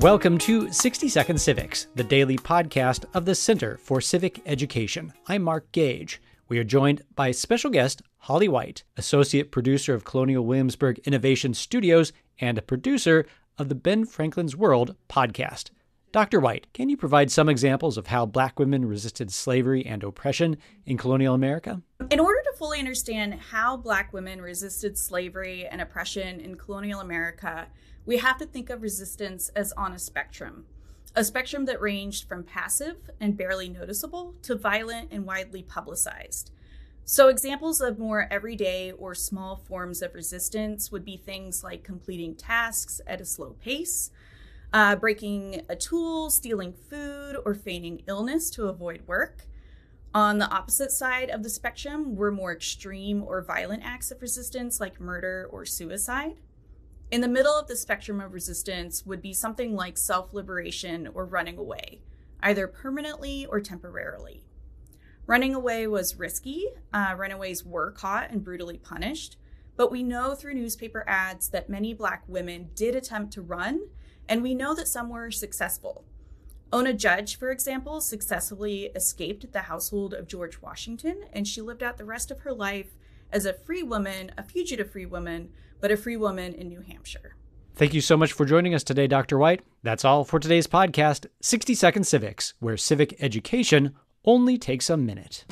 Welcome to 60 Second Civics, the daily podcast of the Center for Civic Education. I'm Mark Gage. We are joined by special guest Holly White, associate producer of Colonial Williamsburg Innovation Studios and a producer of the Ben Franklin's World podcast. Dr. White, can you provide some examples of how Black women resisted slavery and oppression in colonial America? In order to fully understand how Black women resisted slavery and oppression in colonial America, we have to think of resistance as on a spectrum that ranged from passive and barely noticeable to violent and widely publicized. So examples of more everyday or small forms of resistance would be things like completing tasks at a slow pace, breaking a tool, stealing food, or feigning illness to avoid work. On the opposite side of the spectrum were more extreme or violent acts of resistance like murder or suicide. In the middle of the spectrum of resistance would be something like self-liberation or running away, either permanently or temporarily. Running away was risky. Runaways were caught and brutally punished, but we know through newspaper ads that many Black women did attempt to run, and we know that some were successful. Ona Judge, for example, successfully escaped the household of George Washington, and she lived out the rest of her life as a free woman, a fugitive free woman, but a free woman in New Hampshire. Thank you so much for joining us today, Dr. White. That's all for today's podcast, 60 Second Civics, where civic education only takes a minute.